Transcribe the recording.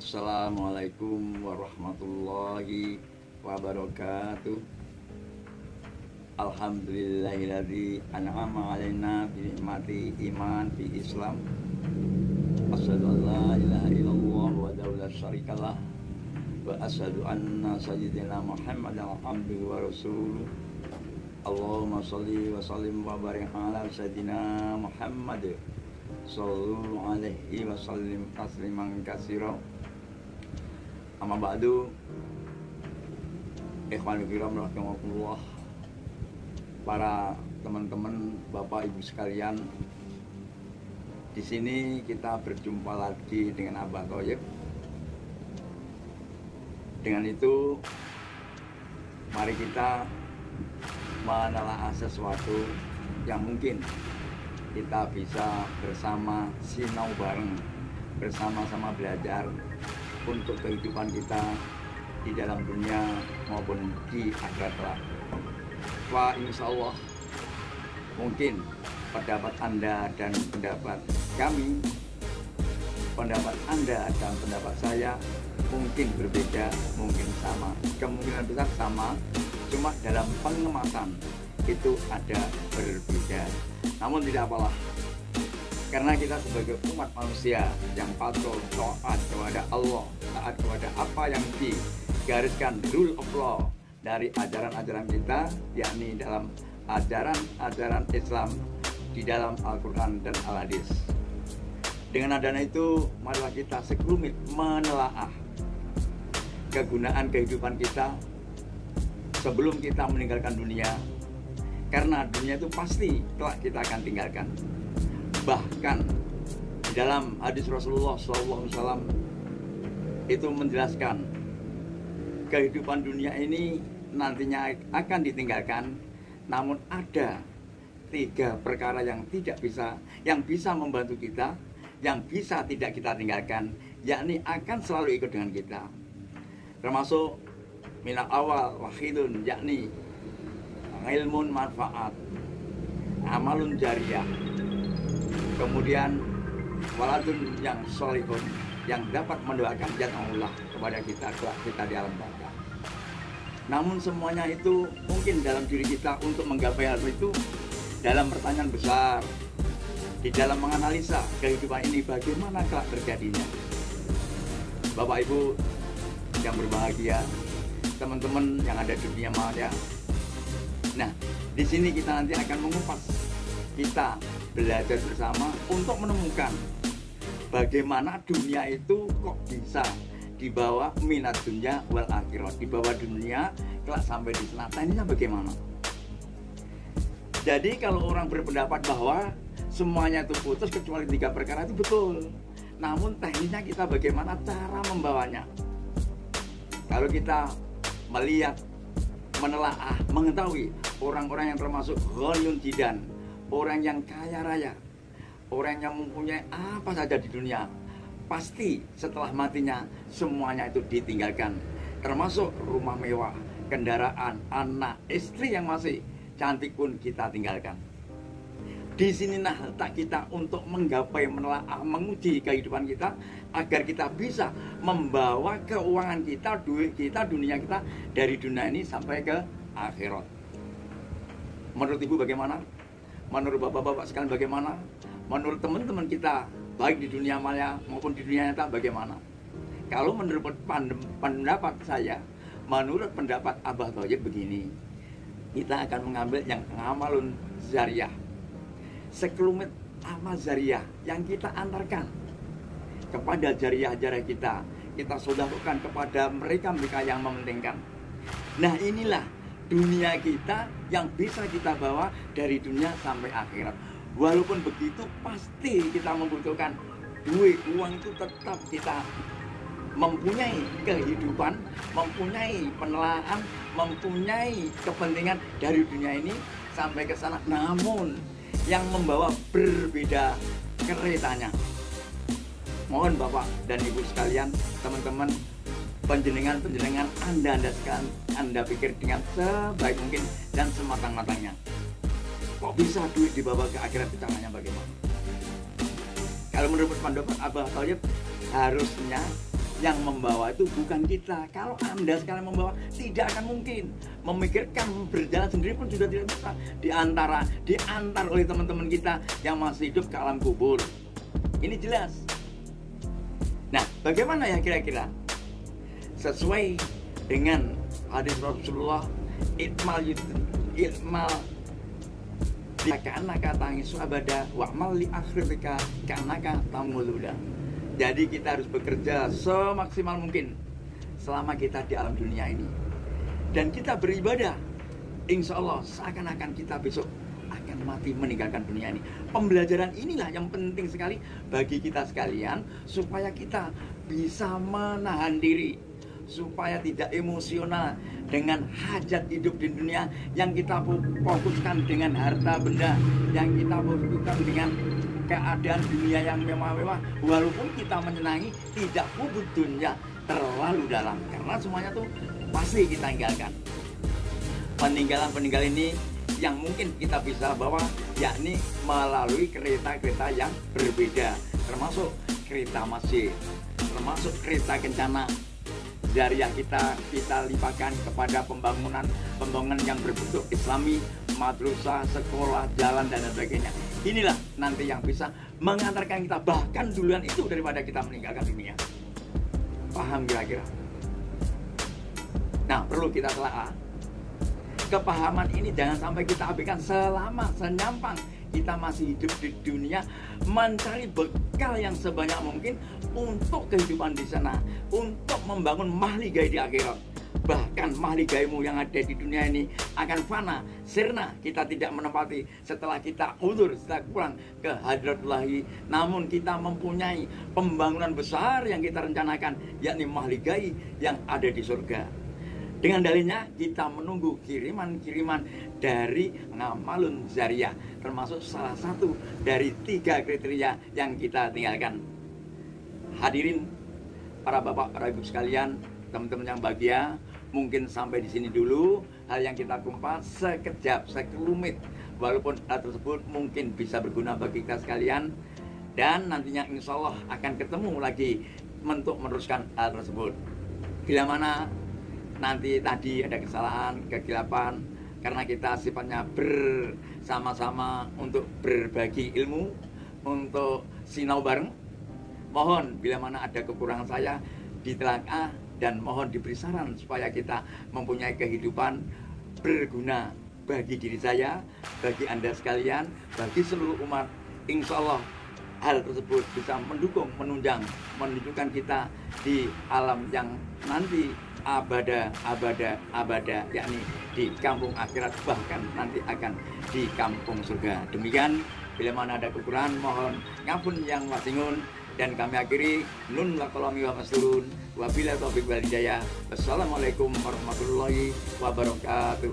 Assalamualaikum warahmatullahi wabarakatuh. Alhamdulillahilladzi an'ama alaina bi nikmati iman fi Islam. Asyhadu an la ilaha illallah wa la syarikalah wa asyhadu anna sayyidina Muhammadan abduhu wa rasuluh. Allahumma sholli wa sallim wa barik ala sayyidina Muhammad sallallahu alaihi wa sallim tasliman katsira. Amma ba'du, ikhwan kiram rahimakumullah, para teman-teman, Bapak Ibu sekalian. Di sini kita berjumpa lagi dengan Abah Thoyib. Dengan itu, mari kita menelaah sesuatu yang mungkin kita bisa bersama sinau bareng, bersama-sama belajar untuk kehidupan kita di dalam dunia maupun di akhirat kelak. Wah, insya Allah mungkin pendapat Anda dan pendapat kami, pendapat Anda dan pendapat saya mungkin berbeda, mungkin sama, kemungkinan besar sama, cuma dalam pengemasan itu ada berbeda. Namun tidak apalah, karena kita sebagai umat manusia yang patuh taat kepada Allah, taat kepada apa yang digariskan rule of law dari ajaran-ajaran kita, yakni dalam ajaran-ajaran Islam di dalam Al-Quran dan Al-Hadis. Dengan adanya itu, marilah kita sekelumit menelaah kegunaan kehidupan kita sebelum kita meninggalkan dunia, karena dunia itu pasti telah kita akan tinggalkan. Bahkan di dalam hadis Rasulullah SAW itu menjelaskan kehidupan dunia ini nantinya akan ditinggalkan, namun ada 3 perkara yang bisa membantu kita, yang bisa tidak kita tinggalkan, yakni akan selalu ikut dengan kita. Termasuk minal awal wahidun, yakni ilmun manfaat, amalun jariyah, kemudian waladun yang sholihun, yang dapat mendoakan Allah kepada kita di alam baka. Namun semuanya itu mungkin dalam diri kita untuk menggapai hal itu dalam pertanyaan besar, di dalam menganalisa kehidupan ini bagaimana kelak terjadinya. Bapak Ibu yang berbahagia, teman-teman yang ada di dunia maya. Nah, di sini kita nanti akan mengupas, kita belajar bersama untuk menemukan bagaimana dunia itu kok bisa dibawa minat dunia wal akhirat, dibawa dunia kelak sampai di sana. Teknisnya bagaimana? Jadi kalau orang berpendapat bahwa semuanya itu putus kecuali 3 perkara, itu betul. Namun teknisnya kita bagaimana cara membawanya? Kalau kita melihat, menelaah, mengetahui orang-orang yang termasuk ghaniyun jidan, orang yang kaya raya, orang yang mempunyai apa saja di dunia, pasti setelah matinya semuanya itu ditinggalkan, termasuk rumah mewah, kendaraan, anak, istri yang masih cantik pun kita tinggalkan. Di sinilah letak kita untuk menggapai, menelaah, menguji kehidupan kita agar kita bisa membawa keuangan kita, duit kita, dunia kita dari dunia ini sampai ke akhirat. Menurut Ibu bagaimana? Menurut Bapak-bapak sekalian bagaimana? Menurut teman-teman kita, baik di dunia maya maupun di dunia nyata bagaimana? Kalau menurut pendapat saya, menurut pendapat Abah Thoyib begini, kita akan mengambil yang amalun zariyah, sekelumit amal zariyah yang kita antarkan kepada jariyah-jariyah kita sodahkan kepada mereka-mereka yang mementingkan. Nah, inilah dunia kita yang bisa kita bawa dari dunia sampai akhirat. Walaupun begitu pasti kita membutuhkan duit, uang itu tetap kita mempunyai kehidupan, mempunyai penelaahan, mempunyai kepentingan dari dunia ini sampai ke sana. Namun yang membawa berbeda keretanya. Mohon Bapak dan Ibu sekalian, teman-teman, penjenengan Anda sekalian, Anda pikir dengan sebaik mungkin dan sematang-matangnya. Kok bisa duit dibawa ke akhirat, caranya bagaimana? Kalau menurut pendapat Abah Thoyib, harusnya yang membawa itu bukan kita. Kalau Anda sekalian membawa, tidak akan mungkin. Memikirkan berjalan sendiri pun sudah tidak bisa. Diantar oleh teman-teman kita yang masih hidup ke alam kubur. Ini jelas. Nah, bagaimana ya kira-kira? Sesuai dengan hadis Rasulullah, ilmal karena tangis abada wa'mal li akhirika karena tamuluda. Jadi kita harus bekerja semaksimal mungkin selama kita di alam dunia ini. Dan kita beribadah, insya Allah seakan-akan kita besok akan mati meninggalkan dunia ini. Pembelajaran inilah yang penting sekali bagi kita sekalian, supaya kita bisa menahan diri, supaya tidak emosional dengan hajat hidup di dunia yang kita fokuskan dengan harta benda, yang kita fokuskan dengan keadaan dunia yang mewah-mewah. Walaupun kita menyenangi, tidak hubud dunia terlalu dalam, karena semuanya tuh pasti kita tinggalkan. Peninggalan ini yang mungkin kita bisa bawa, yakni melalui kereta-kereta yang berbeda, termasuk kereta masjid, termasuk kereta kencana Zariah kita limpahkan kepada pembangunan yang berbentuk Islami, madrasah, sekolah, jalan dan sebagainya. Inilah nanti yang bisa mengantarkan kita bahkan duluan itu daripada kita meninggalkan dunia. Paham kira-kira? Nah, perlu kita telah kepahaman ini jangan sampai kita abaikan selama senyampang kita masih hidup di dunia, mencari bekal yang sebanyak mungkin untuk kehidupan di sana, untuk membangun mahligai di akhirat. Bahkan mahligaimu yang ada di dunia ini akan fana, sirna, kita tidak menempati setelah kita uzur, setelah pulang ke hadratullahi. Namun kita mempunyai pembangunan besar yang kita rencanakan, yakni mahligai yang ada di surga. Dengan dalilnya kita menunggu kiriman-kiriman dari ngamalun zariah, termasuk salah satu dari 3 kriteria yang kita tinggalkan. Hadirin para bapak, para ibu sekalian, teman-teman yang bahagia, mungkin sampai di sini dulu hal yang kita kupas sekejap, sekelumit. Walaupun hal tersebut mungkin bisa berguna bagi kita sekalian, dan nantinya insya Allah akan ketemu lagi untuk meneruskan hal tersebut. Bila mana nanti tadi ada kesalahan, kegilapan, karena kita sifatnya bersama-sama untuk berbagi ilmu, untuk sinau bareng. Mohon bila mana ada kekurangan saya ditelaah, dan mohon diberi saran supaya kita mempunyai kehidupan berguna bagi diri saya, bagi Anda sekalian, bagi seluruh umat. Insya Allah hal tersebut bisa mendukung, menunjang, menunjukkan kita di alam yang nanti abada, yakni di kampung akhirat, bahkan nanti akan di kampung surga. Demikian, bila mana ada kekurangan mohon ngapun yang wasingun, dan kami akhiri nun lakolami wa masturun wabila taufiq wal hidayah. Wassalamualaikum warahmatullahi wabarakatuh.